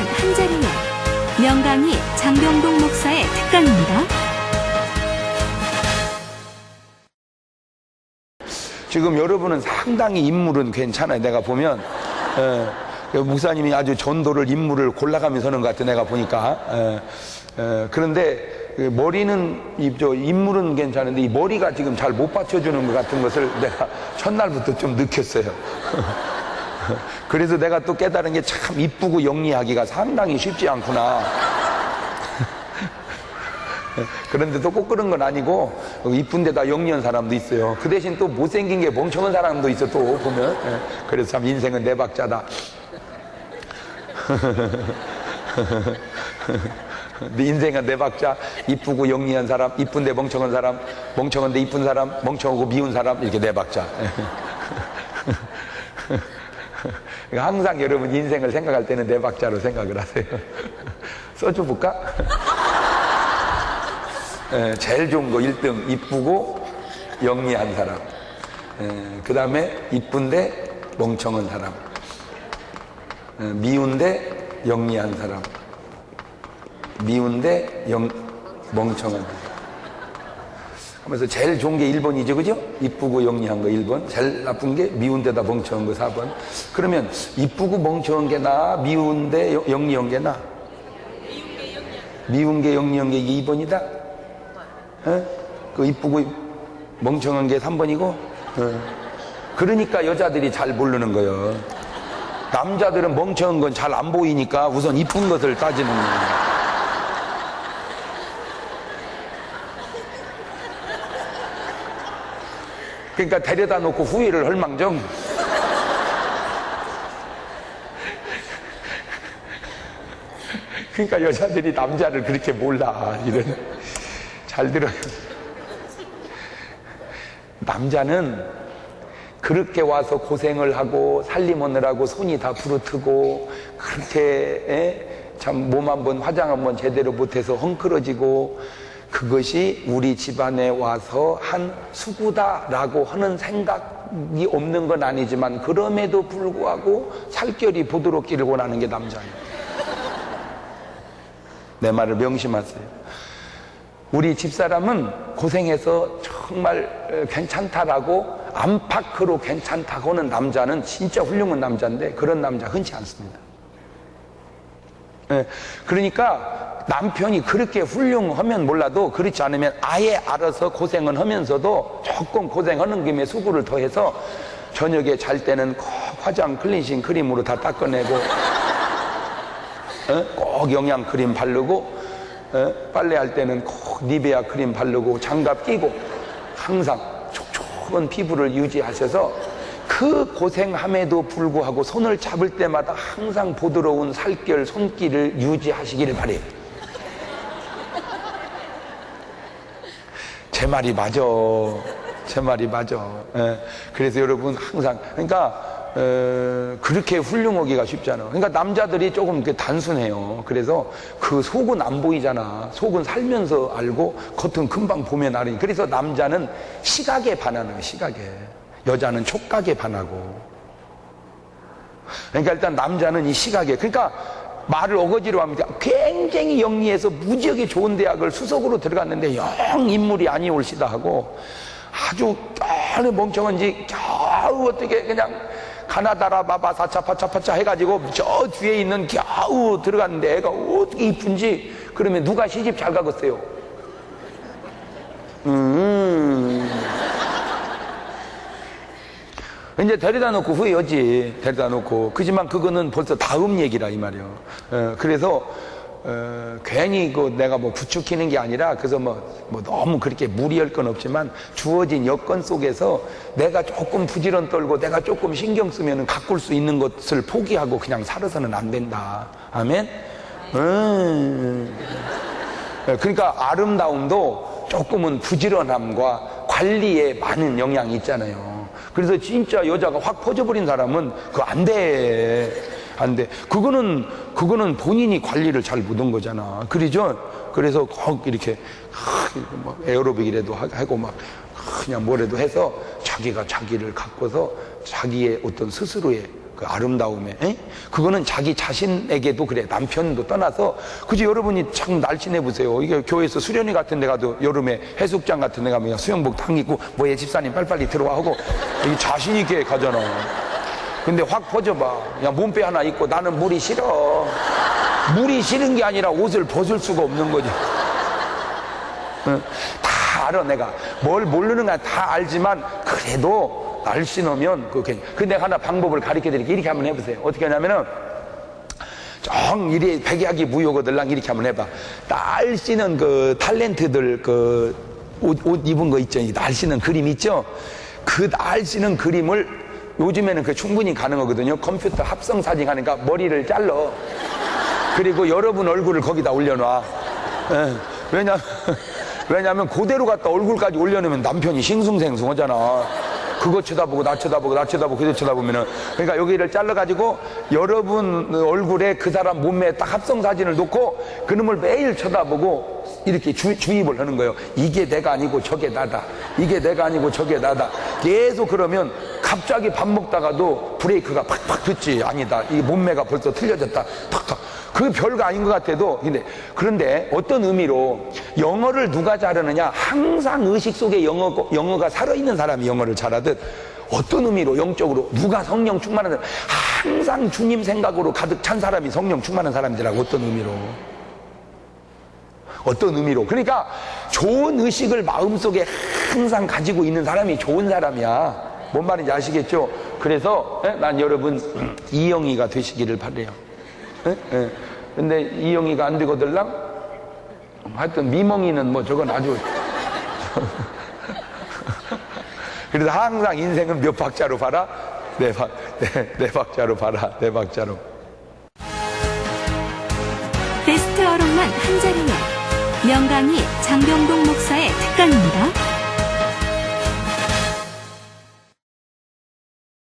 위한 한 자리요. 명강의 장병동 목사의 특강입니다. 지금 여러분은 상당히 인물은 괜찮아요. 내가 보면 목사님이 아주 전도를 인물을 골라가면서 하는 것 같아. 내가 보니까 그런데 머리는 인물은 괜찮은데 이 머리가 지금 잘 못 받쳐주는 것 같은 것을 내가 첫날부터 좀 느꼈어요. 그래서 내가 또 깨달은 게 참 이쁘고 영리하기가 상당히 쉽지 않구나. 그런데 또 꼭 그런 건 아니고 이쁜 데다 영리한 사람도 있어요. 그 대신 또 못생긴 게 멍청한 사람도 있어 또 보면. 그래서 참 인생은 네 박자다. 네 인생은 네 박자. 이쁘고 영리한 사람, 이쁜데 멍청한 사람, 멍청한데 이쁜 사람, 멍청하고 미운 사람, 이렇게 네 박자. 그러니까 항상 여러분 인생을 생각할 때는 네 박자로 생각을 하세요. 써줘볼까? 제일 좋은 거 1등 이쁘고 영리한 사람, 그 다음에 이쁜데 멍청한 사람, 미운데 영리한 사람, 미운데 멍청한 사람 하면서 제일 좋은 게 1번이죠, 그죠? 이쁘고 영리한 거 1번, 제일 나쁜 게 미운데다 멍청한 거 4번. 그러면 이쁘고 멍청한 게 나아? 미운데 영리한 게 나아? 미운 게 영리한 게 이게 2번이다? 그 이쁘고 멍청한 게 3번이고. 그러니까 여자들이 잘 모르는 거예요. 남자들은 멍청한 건 잘 안 보이니까 우선 이쁜 것을 따지는 거예요. 그러니까 데려다 놓고 후회를 할 망정. 그러니까 여자들이 남자를 그렇게 몰라. 이런. 잘 들어요. 남자는 그렇게 와서 고생을 하고 살림하느라고 손이 다 부르트고 그렇게 참 몸 한번 화장 한번 제대로 못해서 헝클어지고 그것이 우리 집안에 와서 한 수고다라고 하는 생각이 없는 건 아니지만 그럼에도 불구하고 살결이 부드럽기를 원하는 게 남자예요. 내 말을 명심하세요. 우리 집사람은 고생해서 정말 괜찮다라고 안팎으로 괜찮다고 하는 남자는 진짜 훌륭한 남자인데 그런 남자 흔치 않습니다. 그러니까 남편이 그렇게 훌륭하면 몰라도 그렇지 않으면 아예 알아서 고생은 하면서도 조금 고생하는 김에 수고를 더해서 저녁에 잘 때는 꼭 화장 클렌징 크림으로 다 닦아내고 꼭 영양 크림 바르고 빨래할 때는 꼭 니베아 크림 바르고 장갑 끼고 항상 촉촉한 피부를 유지하셔서 그 고생함에도 불구하고 손을 잡을 때마다 항상 부드러운 살결 손길을 유지하시기를 바래요. 제 말이 맞아. 제 말이 맞아. 그래서 여러분 항상 그러니까 그렇게 훌륭하기가 쉽잖아. 그러니까 남자들이 조금 단순해요. 그래서 그 속은 안 보이잖아. 속은 살면서 알고 겉은 금방 보면 알으니. 그래서 남자는 시각에 반하는 거예요. 시각에. 여자는 촉각에 반하고. 그러니까 일단 남자는 이 시각에. 그러니까 말을 어거지로 합니다. 굉장히 영리해서 무지하게 좋은 대학을 수석으로 들어갔는데 영 인물이 아니올시다 하고 아주 겨우 멍청한지 겨우 어떻게 그냥 가나다라 바바 사차파차파차 해가지고 저 뒤에 있는 겨우 들어갔는데 애가 어떻게 이쁜지. 그러면 누가 시집 잘 가겠어요? 이제 데려다 놓고 후회하지. 데려다 놓고. 그지만 그거는 벌써 다음 얘기라 이 말이요. 그래서 괜히 내가 부추기는 게 아니라 그래서 너무 그렇게 무리할 건 없지만 주어진 여건 속에서 내가 조금 부지런 떨고 내가 조금 신경 쓰면 가꿀 수 있는 것을 포기하고 그냥 살아서는 안 된다. 아멘. 그러니까 아름다움도 조금은 부지런함과 관리에 많은 영향이 있잖아요. 그래서 진짜 여자가 확 퍼져버린 사람은 그거 안 돼. 안 돼. 그거는 본인이 관리를 잘 못한 거잖아. 그러죠? 그래서 꼭 이렇게 에어로빅이라도 하고 막 그냥 뭐라도 해서 자기가 자기를 가꿔서 자기의 어떤 스스로의 그 아름다움에. 에? 그거는 자기 자신에게도 그래. 남편도 떠나서. 그지 여러분이 참 날씬해 보세요. 이게 교회에서 수련회 같은 데 가도 여름에 해수욕장 같은 데 가면 수영복 딱 입고 뭐예 집사님 빨리빨리 들어와 하고 이게 자신 있게 가잖아. 근데 확 퍼져봐. 야 몸빼 하나 입고 나는 물이 싫어. 물이 싫은 게 아니라 옷을 벗을 수가 없는 거지. 응? 다 알아 내가. 뭘 모르는 건 다 알지만 그래도 날씬하면 그 내가 하나 방법을 가르쳐 드릴게요. 이렇게 한번 해보세요. 어떻게 하냐면은 정 이래 백약이 무효거들랑 이렇게 한번 해봐. 날씬한 그 탤런트들 그 옷 입은 거 있죠. 날씬한 그림 있죠. 그 날씬한 그림을 요즘에는 그 충분히 가능하거든요. 컴퓨터 합성 사진 하니까 머리를 잘라. 그리고 여러분 얼굴을 거기다 올려놔. 예. 왜냐면 그대로 갖다 얼굴까지 올려놓으면 남편이 싱숭생숭하잖아. 그거 쳐다보고 나 쳐다보고 나 쳐다보고 그저 쳐다보면은. 그러니까 여기를 잘라가지고 여러분 얼굴에 그 사람 몸매에 딱 합성 사진을 놓고 그놈을 매일 쳐다보고 이렇게 주입을 하는 거예요. 이게 내가 아니고 저게 나다. 이게 내가 아니고 저게 나다. 계속 그러면 갑자기 밥 먹다가도 브레이크가 팍팍 듣지. 아니다. 이 몸매가 벌써 틀려졌다. 탁탁. 그 별거 아닌 것 같아도 그런데 어떤 의미로 영어를 누가 잘하느냐. 항상 의식 속에 영어가 살아있는 사람이 영어를 잘하듯 어떤 의미로 영적으로 누가 성령 충만한 사람, 항상 주님 생각으로 가득 찬 사람이 성령 충만한 사람이더라고. 어떤 의미로 그러니까 좋은 의식을 마음속에 항상 가지고 있는 사람이 좋은 사람이야. 뭔 말인지 아시겠죠? 그래서 난 여러분 이영희가 되시기를 바래요. 근데 이영희가 안 되거들랑 하여튼 미멍이는 뭐 저건 아주 그래서 항상 인생은 몇 박자로 봐라? 네 박자로 봐라. 네 박자로. 베스트 어록만 한 자리에 명강의 장병동 목사의 특강입니다.